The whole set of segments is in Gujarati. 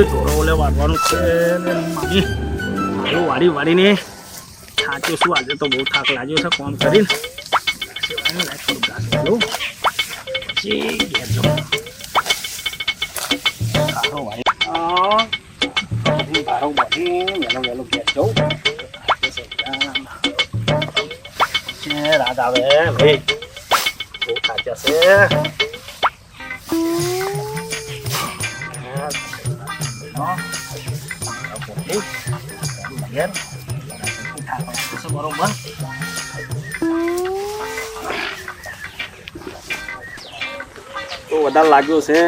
ઢોરો ઓલે વાળવાનું છે ને મારી આલુ વાળીને થાક્યો શું આજે તો બહુ થાક લાગ્યો છે કોમ કરીને પછી ઘેર જાઉં બારો બની વહેલો ઘેર જાઉં રાત આવે ભાઈ બહુ થાક્યા છે બરોબર તો વધારે લાગ્યો છે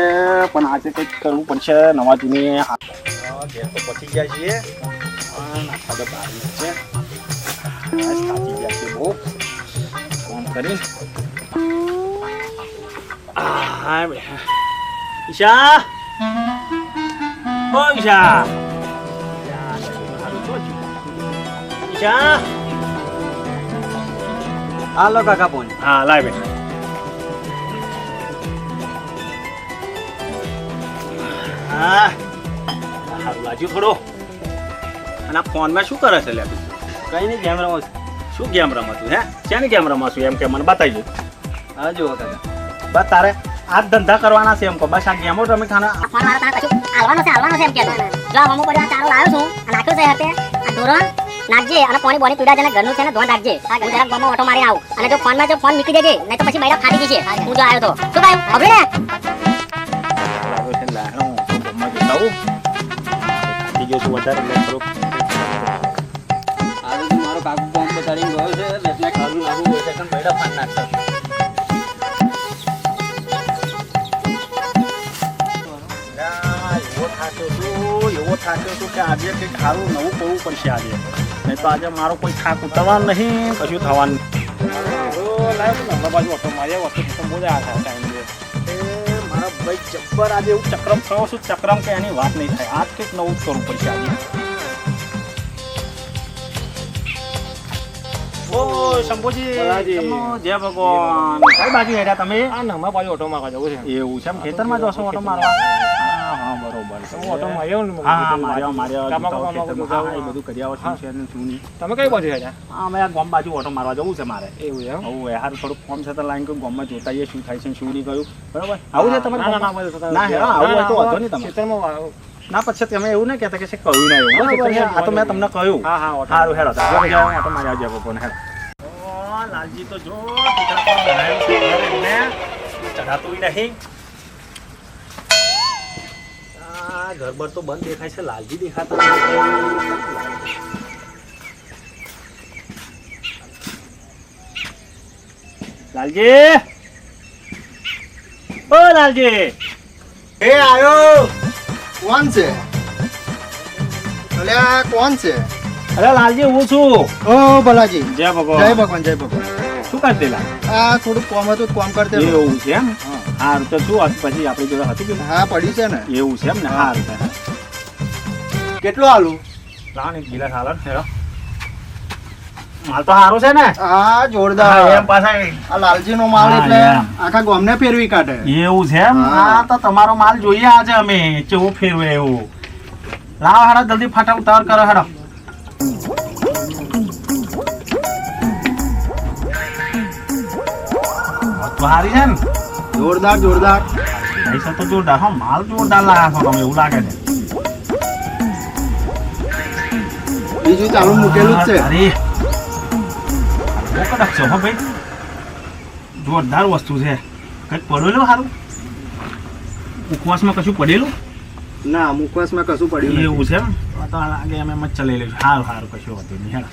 પણ આજે કંઈક કરવું પડશે નવા જૂની ઘેર તો પચી ગયા છીએ નાખા તો બહાર છે થાકી ગયા છે બહુ ફોન કરી ઈશા ઓ ઈશા ઈશા હાલો કાકા ફોન હા લાય બેટા હા સારું લાગ્યું થોડો અને આ ફોનમાં શું કરે છે લે તું કઈ નહીં ગેમ રમો શું ગેમ રમતું હે શેની ગેમ રમાશું એમ કે મને બતાવી દે હા જુઓ કાકા બસ તારે આ ધંધા કરવાના છે એમ કહો બસ આ ગેમો રમી ખાના ફોન મારો તારે કશું હાલવાનો છે એમ કે જો આ મમ્મુ પડ્યો ચારો લાવ્યો છું અને નાખ્યો છે હાથે આ ધોરણ નાખજે અને પાણી બોની પીડા જેને ઘરનું છે ને ધોન રાખજે આ ઘર જરા ગમો ઓટો મારી આવ અને જો ફોનમાં જો ફોન મૂકી દેજે નહીં તો પછી બૈરા ફાટી જશે હું જો આવ્યો તો શું કહ્યું હવે ને લાવ્યો છે લાણો તો ગમમાં જતાવું થાકી ગયો છું વધારે એટલે થોડુંક આજે તો મારો કાકુ ફોન બતાડીને ગયો છે એટલે ખાલું લાગુ હોય છે કે બૈરા ફાન નાખતા એવો થાક્યો છું કે આજે કંઈક સારું નવું કરવું પડશે આજે નહીં તો આજે મારો કોઈ થાક ઉતરવાનું નહીં કશું થવાનું બાજુ ઓટો માર્યા વસ્તુ બહુ જ આ ટાઈમ મારા ભાઈ જબ્બર આજે એવું ચક્રમ થયો છું ચક્રમ કે એની વાત નહીં થાય આજ કંઈક નવું જ કરવું પડશે આજે ઓ શંભુજી જય ભગવાન કઈ બાજુ હેડ્યા તમે આ નમા બાજુ ઓટો મારવા જવું છે એવું છે એમ ખેતરમાં જશો ઓટો મારવા હા બરોબર હું ઓટો માર્યો ને હા માર્યો એ બધું કરી આવો શું છે ને શું નહીં તમે કઈ બાજુ હેડ્યા હા અમે આ ગામ બાજુ ઓટો મારવા જવું છે મારે એવું એમ હવે સારું થોડુંક ફોર્મ છે તો લાઈન કોઈ ગામમાં જોતા આવીએ શું થાય છે શું નહીં ગયું બરોબર આવું છે તમારે ના હેરા આવું હોય તો વાંધો નહીં તમે ખેતરમાં ના પછી તમે એવું નહીં કહેતા કે છે કહ્યું ના એવું આ તો મેં તમને કહ્યું હા હા સારું હેરો ઓટો મારી આવજો ભગવાન હેરો લાલજી તો જો ચઢાતું નહીં ઘર બર તો બંધ દેખાય છે લાલજી દેખાતા લાલજી ઓ લાલજી એ આયો કોણ છે અલ્યા કોણ છે અરે લાલજી હું છું ઓ ભલાજી જય ભગવાન જય ભગવાન જય ભગવાન શું કરતી લાલ આ થોડું કોમ હતું કોમ કરતે એવું છે એમ હારું તો શું પછી આપણી જોડે હતું કે હા પડી છે ને એવું છે એમ ને હારું છે કેટલું આલું લાવ એક ગિલાસ હાલ હેરો માલ તો સારો છે ને હા જોરદાર એમ પાછા આ લાલજી નો માલ હા, એટલે એમ. આખા ગામને ફેરવી કાઢે એવું છે એમ હા. હા તો તમારો માલ જોઈએ આજે અમે કેવું ફેરવે એવું લાવ હાડો જલ્દી ફટાફટ ઉતાવળ કરો હાડો હારી છે ને જોરદાર જોરદાર પૈસા તો જોરદાર હો માલ જોરદાર લાયા છો તમે એવું લાગે છે બીજું ચાલુ મૂકેલું જ છે અરે બહુ કડક છે હો ભાઈ જોરદાર વસ્તુ છે કંઈક પડેલું સારું ઉપવાસમાં કશું પડેલું ના મુખવાસમાં કશું પડ્યું એવું છે એમ તો લાગે એમ જ ચલાવી લઈશું સારું સારું કશું હતું નહીં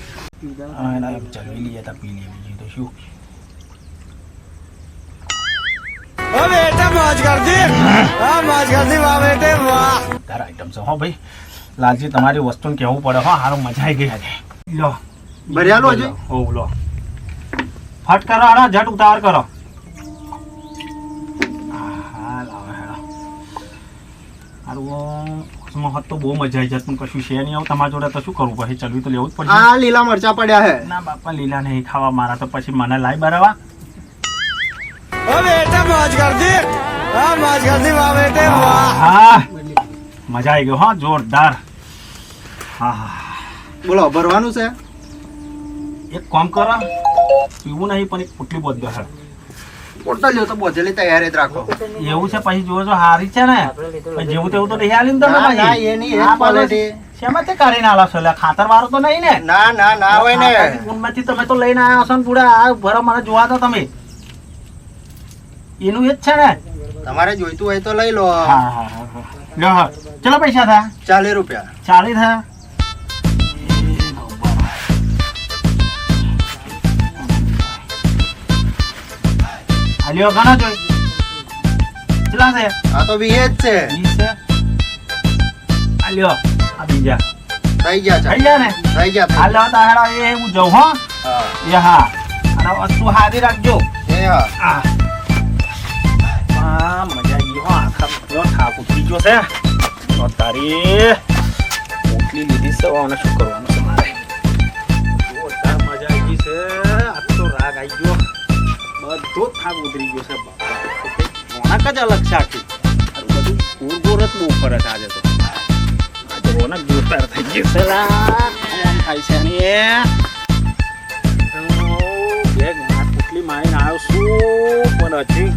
હેડા ચલાવી લઈએ તો પી લઈએ બીજું તો શું તારા આઈટમ છે હો ભાઈ લાલજી તમારી વસ્તુને કહેવું પડે હો સારું મજા આવી ગઈ આજે લો ભર્યાલું હજી હોવ લો ફટ કરો હાડો ઝટ ઉતાવળ કરો હા લાવે હેડો સારું હોત તો બહુ મજા આવી જાય પણ કશું છે નહીં આવું તમારા જોડે તો શું કરવું પછી ચલવી તો લેવું જ પડશે આ લીલા મરચા પડ્યા હે ના બાપા લીલા નહીં ખાવા મારા તો પછી મને લાઈ બરાવા હા મજા આવી ગયો હા જોરદાર. હા બોલો ભરવાનું છે? એક કામ કરો, પીવું નહીં પણ એક પુટલી બોધ દો. બોટલ જો તો બોધેલી તૈયાર જ રાખો. એવું છે પછી જોવો છો હારી છે ને પછી જેવું તેવું તો નહીં આલી ને તમે ના ના પછી. એની આ એક ક્વોલિટી. શેમાંથી કરીને આલો છો એટલે ખાતર વાળો તો નહીં ને? ના ના ના હોય ને. ખાતરની ગુણમાંથી તમે તો લઈને આવ્યા છો ને પૂરા આ ભરો મને જોવા તો તમે એનું એ જ છે ને? તમારે જોઈતું હોય તો લઈ લો. હા હા હા હા લ્યો હા. ચલો પૈસા થયા 40 રૂપિયા. 40 થયા. આ લ્યો ઘણા જોઈ કેટલા છે? આ તો 20 જ છે. 20 છે. આ લ્યો આ બીજા થઈ ગયા થઈ ચાલ. ગયા ને? થઈ ગયા આ લ્યો તાહેડા એ હું જઉં હો. હા એ હા અને વસ્તુ હારી રાખજો. એ હા. આ મજા આવી હો. આખા નો થાક ઉતરી ગયો છે તો તારી મોટલી લીધી છે અને શું કરવાનું છે મારે? જોરદાર મજા આવી ગઈ છે. આ તો રાગ આવી ગયો, બધો થાક ઉતરી ગયો છે. રોનક જ અલગ છે આખી. આ બધું ગોર જ બહુ ફરે છે આજે તો. આજે રોનક જોરદાર થઈ ગઈ છે. આમ થાય છે ને બેગ પુટલી મારીને આવ્યો છું પણ હજી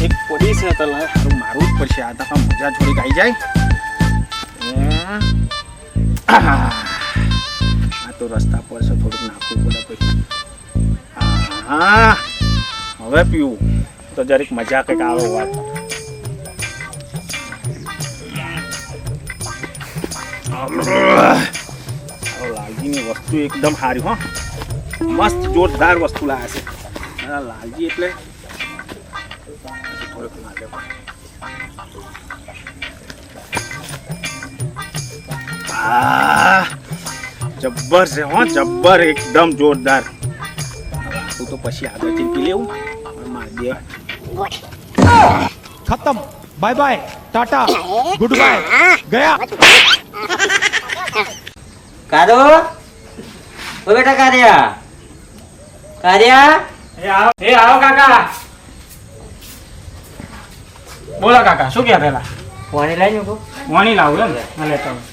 એક પડી છે તો સારું મારવું જ પડશે. આ તો મજા થોડીક આવી જાય. આ તો રસ્તા પર છે થોડુંક નાખવું પડે પછી. હા હવે પીવું તો જરીક મજા કંઈક આવે વાત. લાલજીની વસ્તુ એકદમ સારી હો, મસ્ત જોરદાર વસ્તુ લાવ્યા છે લાલજી એટલે. થોડુંક લાગે જબ્બર છે હો, જબ્બર એકદમ જોરદાર. તું તો પછી આગળથી પી લેવું મારી દે. खत्म bye bye tata goodbye गया કાદો ઓ બેટા કાર્યા કાર્યા એ આવો કાકા. બોલો કાકા શું કહેતા હતા? પાણી લઈ મૂકો વાણી લાવું એમ ને લેતો આવું.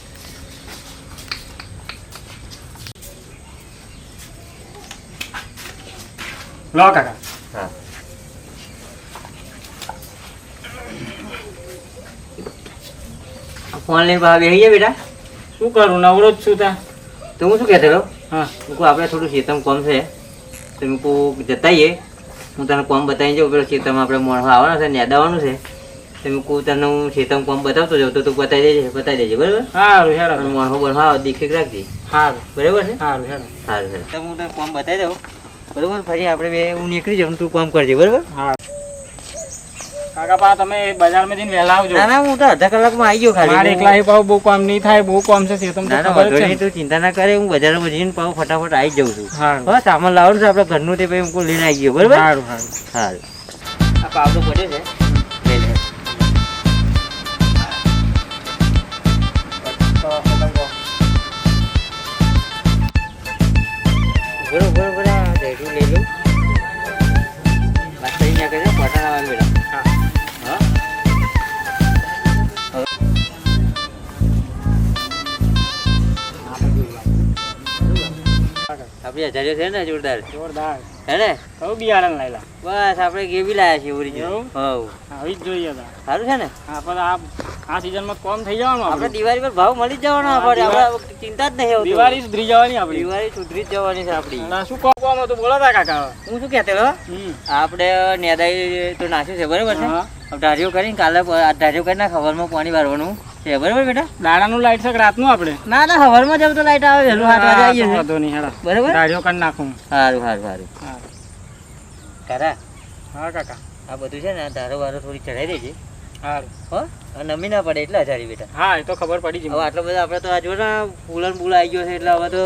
લો કાકા. હા ફોન લઈને બહાર બેસી ગયા બેટા. શું કરું નવરો જ છું ત્યાં. તો હું શું કહેતો હતો હા મૂકું આપણે થોડું શેતમ કોમ છે તો મૂકું જતાઈએ હું તને કોમ બતાવી જાઉં. પેલો શેતમ આપણે મોણવા આવવાનું છે નેદાવાનું છે તો મૂકું તને હું શેતમ કોમ બતાવતો જાઉં તો તું બતાવી દેજે બરાબર. સારું હેડો. અને મોણવો બનવા દેખરેખ રાખજે સારું બરાબર છે. સારું હેડો. સારું તો હું તને કોમ બતાવી દઉં બરાબર. ફરી આપણે બે હું નીકળી જાઉં તું કોમ કરજે બરાબર. હા કાકા પા તમે બજારમાં જઈને વહેલા આવજો. ના ના હું તો અડધા કલાકમાં આવી ગયો ખાલી. મારે એકલા પાવ બહુ કામ નહીં થાય, બહુ કામ છે તમને ના ના ખબર વાંધો છે નહીં, તું ચિંતા ના કરે. હું બજારમાં જઈને પાવ ફટાફટ આવી જાઉં છું. સારું હા સામાન લાવવાનું છે આપણે ઘરનું તે પછી હું લઈને આવી ગયો બરાબર. સારું સારું. સારું આ પાવ તો પડ્યો છે લઈ લે. બરોબર આ દહીનું લઈ લઉં. વાત કરી ના કરે પટાણ આવવાનું બેટા. હા આપણી હજારીઓ છે ને જોરદાર જોરદાર. હે ને. કયું બિયારણ લાયેલા? બસ આપણે કેવી લાયા છીએ ઓરિજિનલ. એવું? હવ આવી જ જોઈએ હતા. સારું છે ને. આપણે આ સીઝનમાં કોમ થઈ જવાનું આપણે આપણે. દિવાળી પર ભાવ મળી જ જવાનો. હા, આપણે દિવાળી- આપણે ચિંતા જ નહીં આવતી. દિવાળી સુધરી જવાની આપણી. દિવાળી સુધરી જ જવાની છે આપણી. ના, શું કોમ હતું બોલો તા કાકા. હું શું કહેતો આપણે નેદાઈ તો નાખ્યું છે બરાબર છે. હા. હવે ધાર્યો કરીને કાલે ધાર્યો કરીને ખબરમાં પાણી વારવાનું છે બરાબર બેટા. દાડાનું લાઈટ છે કે રાતનું આપણે? ના ના ખબરમાં જब તો લાઈટ આવે વહેલું 8 વાગે આવી જશે વાંધો નહીં હેડો. બરાબર. ગાડીઓ કરી નાખું. સારું સારું સારું. સારું. કારા હા કાકા. આ બધું છે ને ધારો વારો થોડી ચડાઈ દેજે સારું. હો. અને નમી ના પડે એટલે હજારી બેટા. હા એ તો ખબર પડી હવે જ. આટલો બધો આપણે તો આ જો ને ફૂલન ફૂલ આવી ગયો છે એટલે હવે તો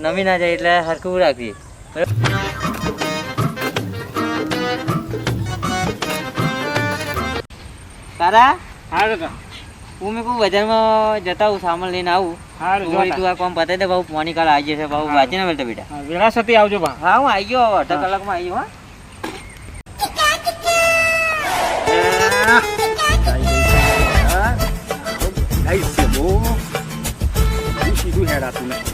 નમી ના જાય એટલે હરખું રાખીએ. કારા હા કાકા. હું મેં કહું બજારમાં જતા આવું સામાન લઈને આવું. સારું તું તું આ કામ પતાવી દે ભાવ પાણી કાળ આવી જશે ભાવ વાંચી ના બેટા બેટા. હા, વેરાસતી આવજો બા. હા હું આવી ગયો અડધા કલાકમાં આવી ગયો. હા હેરાતું નહીં.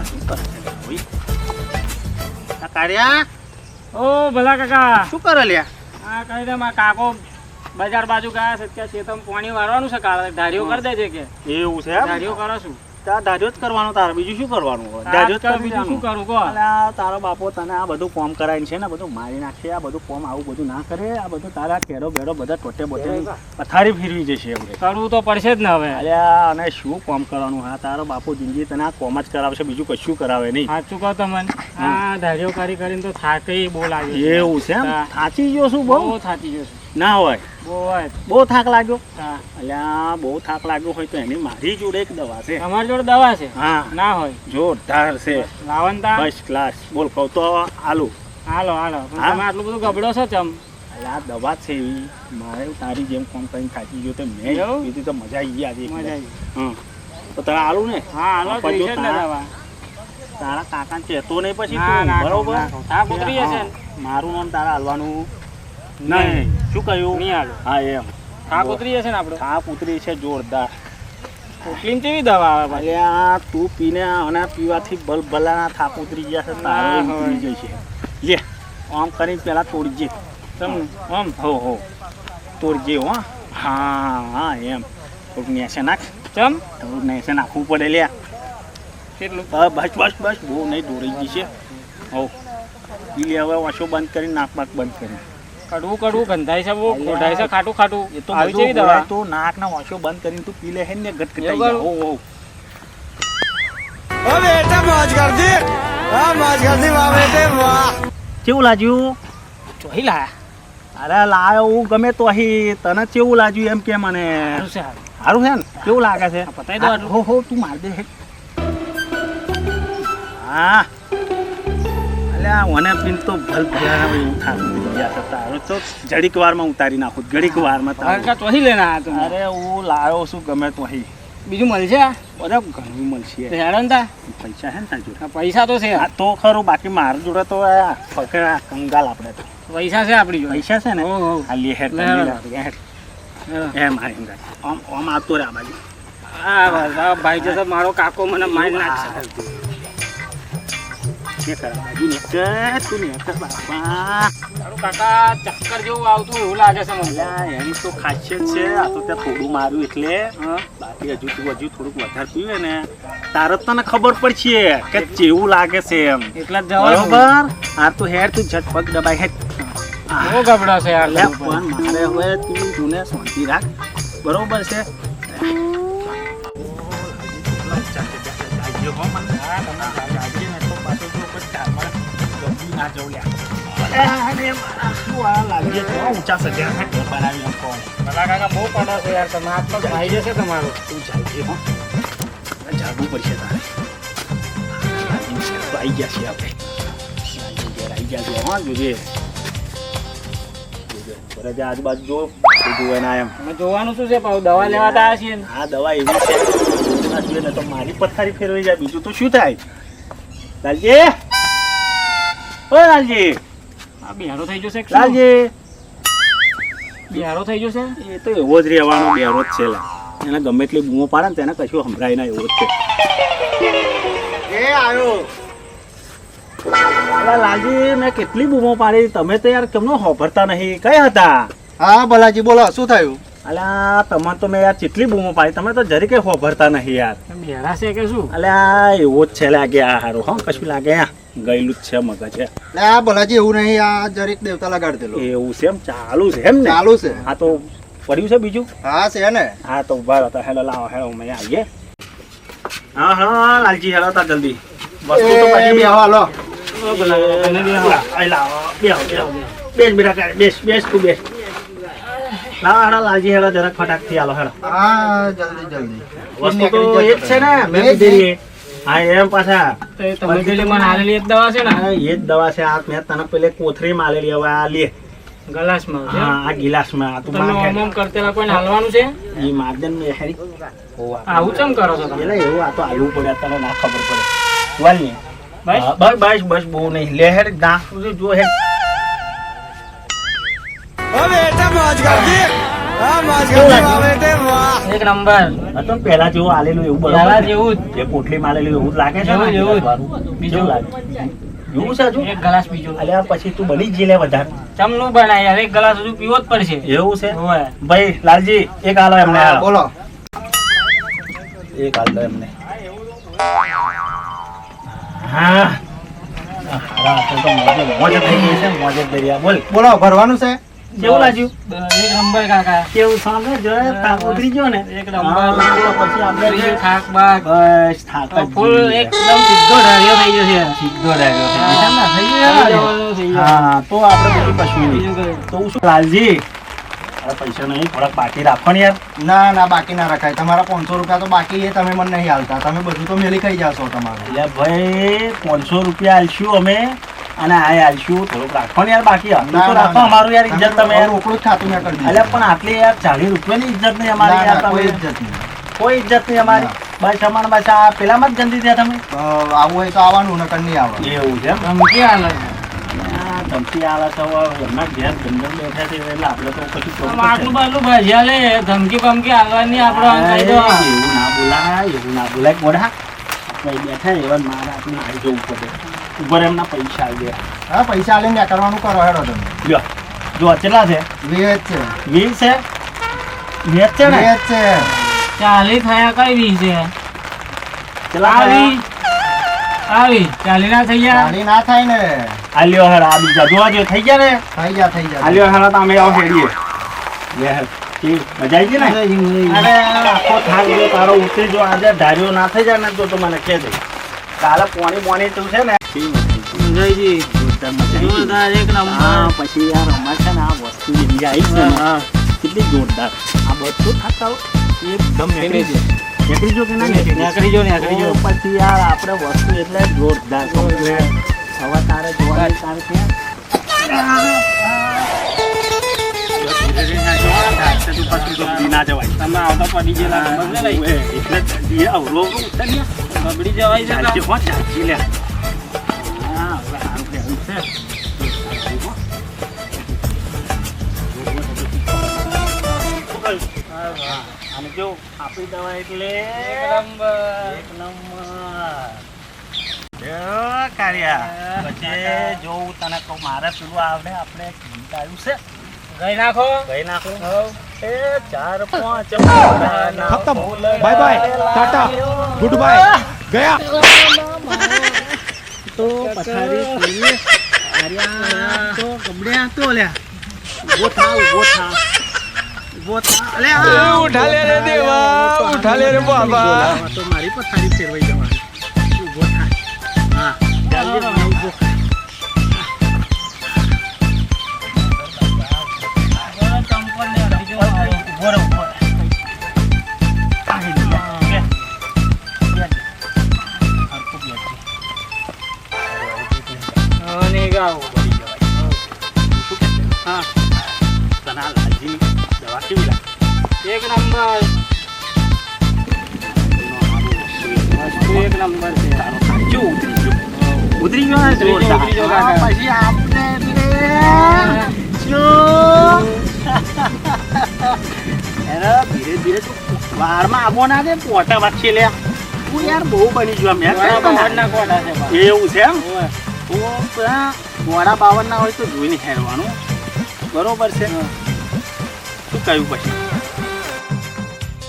શું કરે છે ભાઈ? આ કાર્યા ઓ ભલા કાકા શું કરે લ્યા? આ કઈ દે મારા કાકો બજાર બાજુ ગયા છે કે ખેતરમાં પાણી વાળવાનું છે કાલે ધારીઓ કરી દેજે કે એવું છે એમ? ધારીઓ કરો છું ત્યાં ધાર્યો જ કરવાનો તારે, બીજું શું કરવાનું હોય? ધાર્યો જ કરી બીજું શું દેવાનું. કરું કહો અલા, તારો બાપો તને આ બધું કોમ કરાવીને છે ને બધું મારી નાખશે. આ બધું કોમ આવું બધું ના કરે. આ બધું તારા કેરો બેડો બધા ટોટે બોટે પથારી ફેરવી જશે એવડે. કરવું તો પડશે જ ને હવે અલ્યા, અને શું કોમ કરવાનું? હા, તારો બાપો જિંદગી તને આ કોમ જ કરાવશે, બીજું કશું કરાવે નહીં. સાચું કહો તમને આ ધારીઓ કરીને તો થાકે બહુ લાગે એવું છે એમ? હા. થાચી ગયો શું બહુ? બહુ થાકી જશે ના હોય, બહુ હોય બહુ થાક લાગ્યો. હા. અલ્યા, બહુ થાક લાગ્યો હોય તો એની મારી જોડે એક દવા છે. તમારી જોડે દવા છે હા, ના હોય જોરદાર છે, લાવન તા ફર્સ્ટ ક્લાસ. બોલ કહું તો આલુ. હાલો હાલો પણ હા? તમે આટલું બધું ગબડો છો ચમ અલ્યા, દવા છે એવી. મારે તારી જેમ કોમ કરીને થાકી ગયો તો મેં એવું? કીધું તો મજા આવી ગઈ આજે. મજા આવી હા, તો તારે આલુ ને? હા હાલો પણ જો જોઈશે જ ને તારા- દવા તારા કાકા કહેતો નહીં પછી ના, તું, ના, બરોબર? ના, થાક ઉતરી જશે ને. હા, મારું નામ તારા હાલવાનું નહીં. શું કહ્યું? નહીં હાલો હા, એમ. થાક ઉતરી જશે ને આપણો થાક ઉતરી છે જોરદાર. પોટલીમાં કેવી દવા આવે પાછી અલ્યા, તું પીને અને પીવાથી બલબલાના થાક ઉતરી ગયા છે. તારો ના ઉતરી જશે. લે, આમ કરીને પેલા તોડજે. તમને આમ હો તોડજે હો. હા હા, એમ થોડુંક નેસે નાખ. ચમ થોડુંક નેસે નાખવું પડે લ્યા. કેટલું બસ બસ બસ, બહુ નહીં દોરાઈ ગઈ છે. હો પી લે હવે. વાસો બંધ કરી, નાક બાક બંધ કરી. કડવું ગંધાય છે બહુ ખોટાય છે ખાટું ખાટું એ તો આવી બધું જેવી દવા બોલાય તો નાક ના વાસો બંધ કરીને તું પી લે હે ને ગટગટાઈ એવું જાય. કરું? હો કેવું લાગ્યું? ચોહી લાયા અરે લાયો હું ગમે તો અહીં. તને કેવું લાગ્યું એમ કે મને? સારું છે સારું. સારું છે ને? કેવું લાગે છે? આ પતાઈ દો આટલું. હો તું માર દે. હા, અલ્યા મને પીન તો ભલ ભલા એવું થાકી ગયા છે. તારું તો જડીક વારમાં ઉતારી નાખું, ઘડીક વારમાં તારું. હરકા ચોહી લઈને આયા તમે અરે હું લાયો છું ગમે તો અહીં. બીજું મળશે બધા ઘણું મળશે. હેડો ને તા પૈસા છે ને તારી જોડે? આ પૈસા તો છે આ તો ખરું, બાકી મારી જોડે તો આ ફકરા કંગાલ આપણે તો. પૈસા છે આપણી જોડે પૈસા છે ને? હો, હો. આ લે હેડ લે તમે હેડ. લે હેડ. હેડો. એમ આમ આમ આવતો રે આ બાજુ. હા બસ આ ભાઈ જશે મારો કાકો મને મારી નાખશે ને કરા બાજુ ને કર તું ને કર બાપા. મારું કાકા ચક્કર જેવું આવતું એવું લાગે છે મને અલ્યા, એની તો ખાસિયત છે. આ તો ત્યાં થોડું માર્યું એટલે. હા. બાકી હજુ થોડુંક વધારે પીવે ને તારે જ તને ખબર પડશે કે જેવું લાગે છે એમ. એટલા જ જવાનું બરોબર? આ તો હેડ તું ઝટ પગ દબાઈ હેડ. બહુ ગબડા છે યાર અલ્યા, પણ મારે હવે તું ને શાંતિ રાખ. બરોબર છે? ભલા કાકા બહુ પડો છે યાર તમે હાથમાં ભાઈ જશે તમારો જાગવું પડશે તારે. આવી ગયા છીએ આપણે. આવી ગયા છે. હા, જોજે જોજે આજુબાજુ જો જોવે ના એમ. અમે જોવાનું શું છે પાછું દવા લેવા તો આવ્યા છીએ ને. આ દવા એવી છે આ જોઈએ ને તો મારી પથારી ફેરવાઈ જાય, બીજું તો શું થાય? લાલજી, ઓ લાલજી, આ બિહારો થઈ જશે કે શું? લાલજી. બિહારો થઈ જશે એ તો એવો જ રહેવાનો બેરો જ છે લા. એને ગમે એટલી બૂમો પાડે ને તેને કશું સંભળાય ના, એવો જ છે. એ આવ્યો. અલા લાલજી, મેં કેટલી બૂમો પાડી, તમે તો યાર કેમનો હોભરતા નહીં? કઈ હતા? હા ભલાજી બોલો, શું થયું? અલ્યા, તમે તો મેં યાર કેટલી બૂમો પાડી, તમે તો જરી કઈ હોભરતા નહીં યાર. બિહારા છે કે શું? અલ્યા, એવો જ છે લાગે આ હારું. હા, કશું લાગે આ ગયેલું જ છે મગજ છે. લે આ ભલાજી એવું નહીં, આ જરીક દેવતા લગાડી દેલો. એવું છે એમ? ચાલુ છે એમ ને? ચાલુ છે. હા, તો પડ્યું છે બીજું? હા છે ને. હા, તો ઉભા રહો. હેલો લાવો, હેલો અમે આવીએ. હા હા લાલજી, હેલો તા જલ્દી. વસ્તુ તો પછી બે હાલો. બેસ બેટા, બેસ તું બેસ. લાવો હેલો લાલજી, હેલો જરાક ફટાકથી હાલો હેલો. હા જલ્દી. વસ્તુ તો એ જ છે ને, મેં કીધેલી. હા, એમ પાછા તો એ તમે પેલી મને આલેલી એક દવા છે ને હા, એ જ દવા છે. આ મેં તને પેલે કોથળીમાં આલેલી, હવે આ લે. ગલાસમાં છે હા, આ ગિલાસમાં. આ તું તમે માર ઓમ ઓમ કરતેલા કોઈને હાલવાનું છે ઈ મારદન મે હેરી. આવું ચમ કરો છો તમે? એટલે એવું આ તો આલુ પડે, તને ના ખબર પડે. વાલ ને બસ બસ બસ બહુ નહીં. લે હેડ ના જો હેડ. એક નંબર હતો ને પહેલા જેવું આલેલું એવું પહેલા બરોબર ને? જેવું જે પોટલીમાં આલેલું એવું જ લાગે છે ને એવું જ, એવું જ. વાળું? બીજું. કેવું લાગે એવું છે હજુ? એક ગ્લાસ બીજો અલ્યા પછી તું બની જ લે વધારે ચમનું બનાય યાર એક ગ્લાસ હજુ પીવો જ પડશે એવું છે ઓય. ભાઈ લાલજી એક આલો એમને હા, આલો. બોલો એક આલો એમને હા હારા, તો મોજ થઈ ગઈ છે મોજ જ દરિયા બોલ બોલો ભરવાનું છે કેવું લાગ્યું એક નંબર કાકા કેવું સામે જો તાપ ઉતરી ગયો ને એક નંબર. હા, તો પછી આપણે બીજું થાક બાક બસ થાક જ ફૂલ જોઈએ. એકદમ સીધો ઢાળિયો થઈ જશે સીધો રહ્યો છે. હા. નિશાન ના થઈ થઈ ગયા ને? જવાનું, થઈ જવાનું. હા તો આપણે બધું કશું બીજું નહીં કયું? તો હું શું લાલજી અરે પૈસા નહીં થોડાક બાકી રાખો ને યાર ના ના બાકી ના રખાય તમારા 500 રૂપિયા તો બાકી એ તમે મને નહીં હાલતા તમે બધું તો મેલી ખાઈ જાશો તમારે એટલે ભાઈ 500 રૂપિયા આલશું અમે અને આ આલશું થોડુંક રાખો ને યાર બાકી હતું ના, તો ના, રાખો ના. અમારું યાર ઇજ્જત તમે યાર રોકડું જ ખાતું મેં કરી દીધું. એટલે પણ આટલી યાર 40 રૂપિયાની ઇજ્જત નહીં અમારી ના, યાર ના, કોઈ તમે ઇજ્જત નહીં. કોઈ ઇજ્જત નહીં અમારી બસ અમારા બસ આ પેલામાં જ ગંદી થયા તમે આવું હોય તો આવવાનું નકર નહીં આવવાનું એવું છે એમ ધમકી આલે. આ ધમકી આલા તો હવે એમના ઘેર ગંદમ બેઠા છે એટલે આપણે તો કશું કરવું આમ આટલું પડશે. બાટલું ભજીયા લે ધમકી બમકી આલવાની આપણો આમ કહી દો એવું ના બોલાય મોઢા આપણે બેઠા એવા મારા આપણે આવી જવું પડે ઉપર એમના પૈસા આવી ગયા હા પૈસા આલીને કરવાનું કરો હેડો તમે લ્યો જો કેટલા છે વેચ છે 20 છે વેચ છે ને વેચ છે 40 થયા કઈ 20 છે કેટલા આવી આવી 40 ના થઈ ગયા ગાડી ના થાય ને આલ્યો હેડ આ બીજા જોવા જો થઈ ગયા ને થઈ જા થઈ જા આલ્યો હેડ તો અમે આવો હેડીએ લે હેડ કેવી મજા આવી ગઈ ને અરે આખો થાક જો તારો ઉતરી જો આજે ધાર્યો ના થઈ જાય ને તો મને કહે દે કાલે પોણી તું છે ને જયજી જોરદાર એક હા નંબર પછી યાર અમાર છે ને આ વસ્તુ એવી આવી છે ને હા. કેટલી જોરદાર આ બધું ખાતા એકદમ નીકળી જો કે ના નીકળી જો, નીકળી જો. તો પછી યાર આપણે વસ્તુ એટલે જોરદાર complete. હવે તારે જોવાની તારે ના જવાય તમે આવતા પડી ગયેલા ખબર છે ને? એટલે જલ્દી અવરો ઉતરીએ બગડી જવાય છે ચાલશે કામ. હો ચાલશે લે હા હવે સારું કહેવું છે અને જો આપણી દવા એટલે એક નંબર. એક નંબર કાર્યા પછી જો હું તને કહું મારે પેલું આવડે આપણે ગીત આવ્યું છે ગઈ નાખો ગઈ નાખો એ 4-5 खत्म bye bye tata goodbye गया તો પથારી ફેરવી. આર્યા તો ગબડ્યા તો લ્યા ઊભો થા ઊભો થા અલે આ उठा ले रे देवा उठा ले रे बाबा તો મારી પથારી ફેરવાઈ જવાની ઊભો થા હા જલ્દી મને ઊભો થા. ચંપલ ને અડી જો. ઊભો રહો ઊભો રહો. આહી લે, બે. હરખું બેઠી. અને ગાઓ. પડી જવાય. શું કહે છે? હા તને આ લાલજીની દવા કેવી લાગે? એક નંબર વસ્તુ એક નંબર છે તારો સાચો ઉતરી ગયો. ઉતરી ગયો ને ઉતરી ગયો, જોરદાર. ઉતરી ગયો કાકા. હા, પછી આપણે એરે ધીરે ધીરે તું વારમાં આવો ના દે પોટા વચ્ચે લે તું યાર બહુ બની ગયો મેં ઘોડા બાવળના ઘોડા છે બા. એવું છે એમ ઓય. તો પેલા ઘોડા બાવન ના હોય તો જોઈને હેરવાનું બરોબર છે શું કહ્યું પછી